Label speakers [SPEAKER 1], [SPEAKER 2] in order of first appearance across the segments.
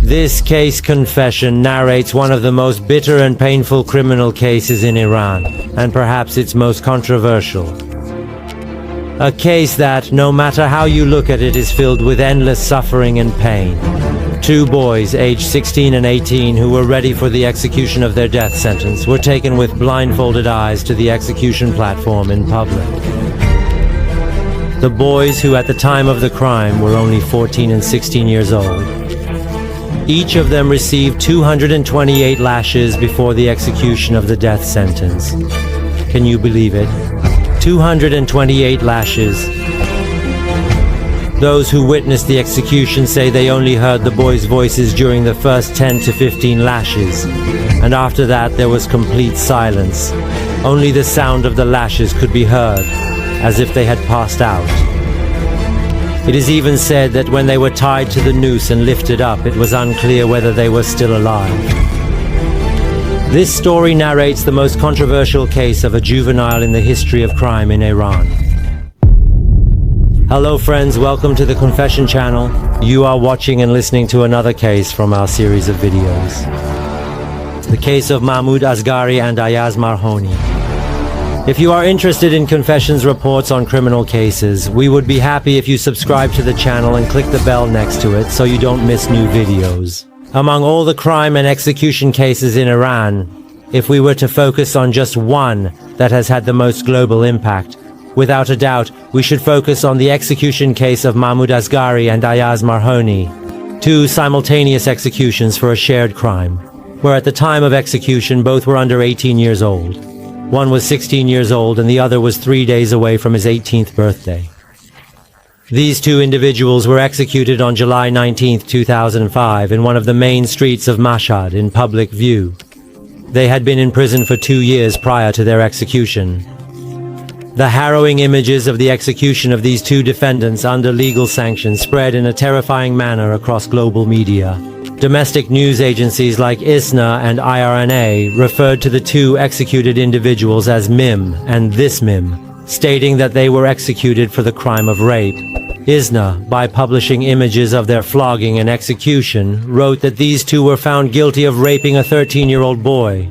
[SPEAKER 1] This case confession narrates one of the most bitter and painful criminal cases in Iran, and perhaps its most controversial. A case that, no matter how you look at it, is filled with endless suffering and pain. Two boys, aged 16 and 18, who were ready for the execution of their death sentence, were taken with blindfolded eyes to the execution platform in public. The boys, who at the time of the crime were only 14 and 16 years old, each of them received 228 lashes before the execution of the death sentence. Can you believe it? 228 lashes. Those who witnessed the execution say they only heard the boys' voices during the first 10 to 15 lashes, and after that there was complete silence. Only the sound of the lashes could be heard, as if they had passed out. It is even said that when they were tied to the noose and lifted up, it was unclear whether they were still alive. This story narrates the most controversial case of a juvenile in the history of crime in Iran. Hello friends, welcome to the Confession channel. You are watching and listening to another case from our series of videos. The case of Mahmoud Asghari and Ayaz Marhoni. If you are interested in Confession's reports on criminal cases, we would be happy if you subscribe to the channel and click the bell next to it so you don't miss new videos. Among all the crime and execution cases in Iran, if we were to focus on just one that has had the most global impact, without a doubt, we should focus on the execution case of Mahmoud Asghari and Ayaz Marhoni, two simultaneous executions for a shared crime, where at the time of execution both were under 18 years old. One was 16 years old and the other was 3 days away from his 18th birthday. These two individuals were executed on July 19, 2005 in one of the main streets of Mashhad in public view. They had been in prison for 2 years prior to their execution. The harrowing images of the execution of these two defendants under legal sanction spread in a terrifying manner across global media. Domestic news agencies like ISNA and IRNA referred to the two executed individuals as Mim and this Mim, stating that they were executed for the crime of rape. ISNA, by publishing images of their flogging and execution, wrote that these two were found guilty of raping a 13-year-old boy.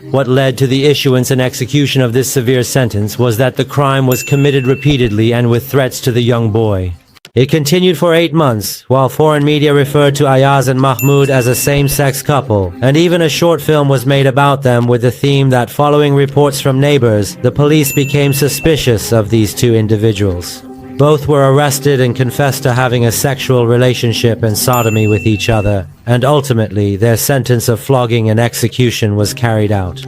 [SPEAKER 1] What led to the issuance and execution of this severe sentence was that the crime was committed repeatedly and with threats to the young boy. It continued for 8 months, while foreign media referred to Ayaz and Mahmoud as a same-sex couple, and even a short film was made about them with the theme that following reports from neighbors, the police became suspicious of these two individuals. Both were arrested and confessed to having a sexual relationship and sodomy with each other, and ultimately their sentence of flogging and execution was carried out.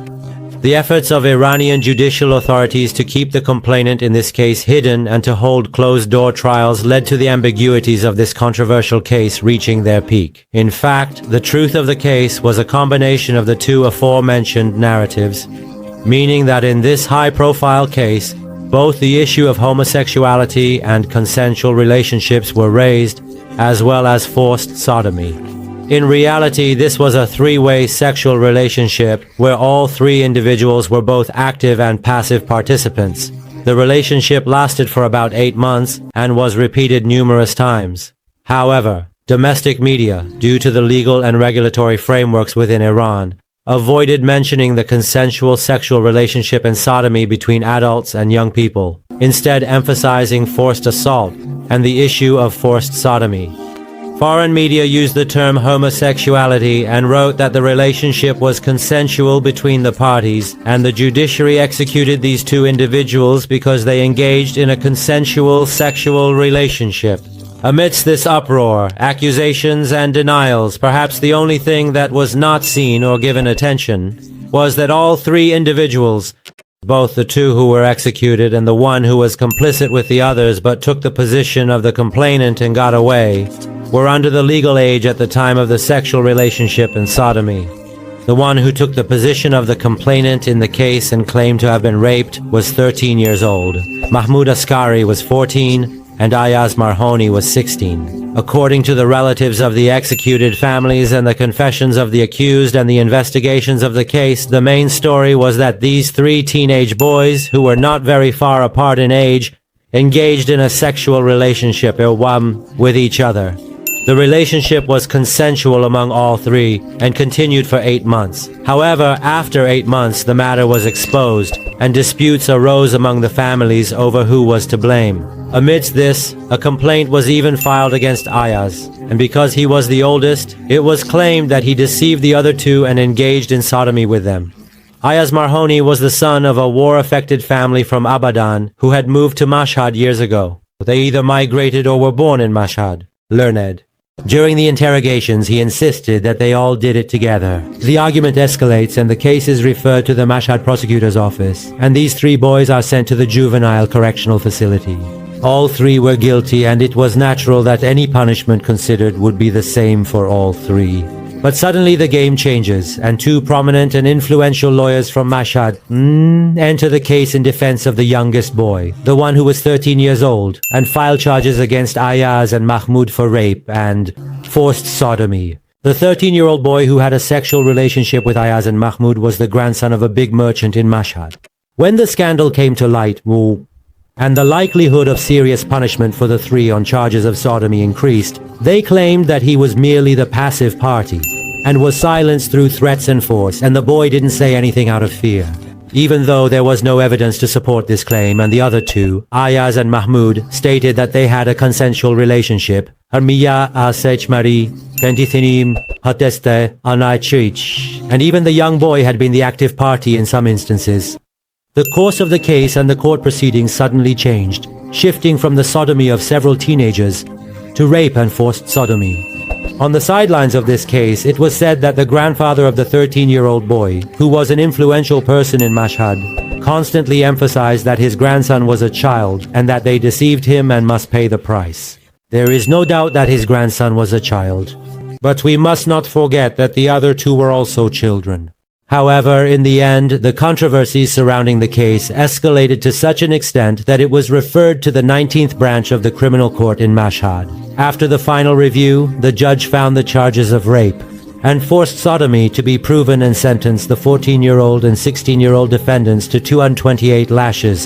[SPEAKER 1] The efforts of Iranian judicial authorities to keep the complainant in this case hidden and to hold closed-door trials led to the ambiguities of this controversial case reaching their peak. In fact, the truth of the case was a combination of the two aforementioned narratives, meaning that in this high-profile case, both the issue of homosexuality and consensual relationships were raised, as well as forced sodomy. In reality, this was a three-way sexual relationship where all three individuals were both active and passive participants. The relationship lasted for about 8 months and was repeated numerous times. However, domestic media, due to the legal and regulatory frameworks within Iran, avoided mentioning the consensual sexual relationship and sodomy between adults and young people, instead emphasizing forced assault and the issue of forced sodomy. Foreign media used the term homosexuality and wrote that the relationship was consensual between the parties, and the judiciary executed these two individuals because they engaged in a consensual sexual relationship. Amidst this uproar, accusations and denials, perhaps the only thing that was not seen or given attention was that all three individuals, both the two who were executed and the one who was complicit with the others but took the position of the complainant and got away, were under the legal age at the time of the sexual relationship and sodomy. The one who took the position of the complainant in the case and claimed to have been raped was 13 years old. Mahmoud Asghari was 14 and Ayaz Marhoni was 16. According to the relatives of the executed families and the confessions of the accused and the investigations of the case, the main story was that these three teenage boys, who were not very far apart in age, engaged in a sexual relationship with each other. The relationship was consensual among all three and continued for 8 months. However, after 8 months, the matter was exposed and disputes arose among the families over who was to blame. Amidst this, a complaint was even filed against Ayaz, and because he was the oldest, it was claimed that he deceived the other two and engaged in sodomy with them. Ayaz Marhoni was the son of a war-affected family from Abadan who had moved to Mashhad years ago. They either migrated or were born in Mashhad. Learned. During the interrogations, he insisted that they all did it together. The argument escalates and the case is referred to the Mashhad prosecutor's office, and these 3 boys are sent to the juvenile correctional facility. All 3 were guilty, and it was natural that any punishment considered would be the same for all 3. But suddenly the game changes, and 2 prominent and influential lawyers from Mashhad enter the case in defense of the youngest boy, the one who was 13 years old, and file charges against Ayaz and Mahmoud for rape and forced sodomy. The 13-year-old boy who had a sexual relationship with Ayaz and Mahmoud was the grandson of a big merchant in Mashhad. When the scandal came to light, and the likelihood of serious punishment for the 3 on charges of sodomy increased, they claimed that he was merely the passive party and was silenced through threats and force, and the boy didn't say anything out of fear. Even though there was no evidence to support this claim, and the other 2, Ayaz and Mahmoud, stated that they had a consensual relationship. Armiya Asechmari, Pentithinim, Hateste, Anaichich, and even the young boy had been the active party in some instances. The course of the case and the court proceedings suddenly changed, shifting from the sodomy of several teenagers to rape and forced sodomy. On the sidelines of this case, it was said that the grandfather of the 13-year-old boy, who was an influential person in Mashhad, constantly emphasized that his grandson was a child and that they deceived him and must pay the price. There is no doubt that his grandson was a child, but we must not forget that the other 2 were also children. However, in the end, the controversies surrounding the case escalated to such an extent that it was referred to the 19th branch of the criminal court in Mashhad. After the final review, the judge found the charges of rape and forced sodomy to be proven and sentenced the 14-year-old and 16-year-old defendants to 228 lashes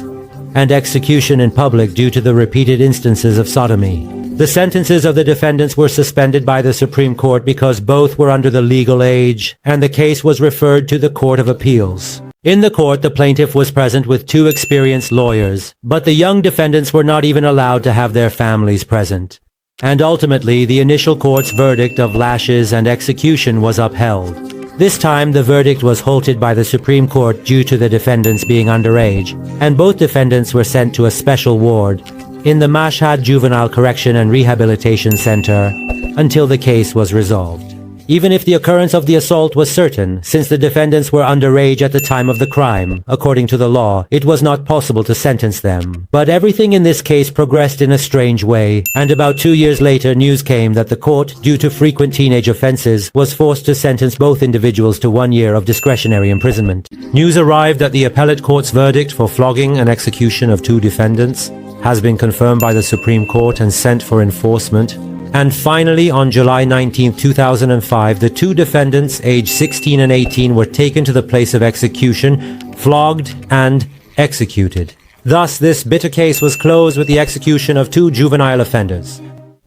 [SPEAKER 1] and execution in public due to the repeated instances of sodomy. The sentences of the defendants were suspended by the Supreme Court because both were under the legal age, and the case was referred to the Court of Appeals. In the court, the plaintiff was present with 2 experienced lawyers, but the young defendants were not even allowed to have their families present. And ultimately, the initial court's verdict of lashes and execution was upheld. This time, the verdict was halted by the Supreme Court due to the defendants being underage, and both defendants were sent to a special ward in the Mashhad Juvenile Correction and Rehabilitation Center until the case was resolved. Even if the occurrence of the assault was certain, since the defendants were underage at the time of the crime, according to the law, it was not possible to sentence them. But everything in this case progressed in a strange way, and about 2 years later news came that the court, due to frequent teenage offenses, was forced to sentence both individuals to 1 year of discretionary imprisonment. News arrived that the appellate court's verdict for flogging and execution of 2 defendants has been confirmed by the Supreme Court and sent for enforcement. And finally, on July 19, 2005, the 2 defendants, aged 16 and 18, were taken to the place of execution, flogged, and executed. Thus, this bitter case was closed with the execution of 2 juvenile offenders.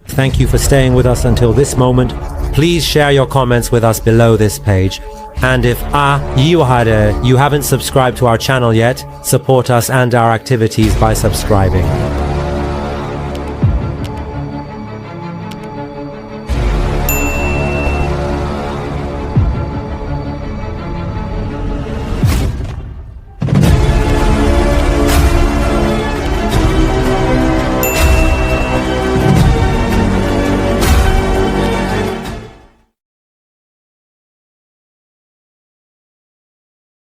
[SPEAKER 1] Thank you for staying with us until this moment. Please share your comments with us below this page. And if you haven't subscribed to our channel yet, support us and our activities by subscribing.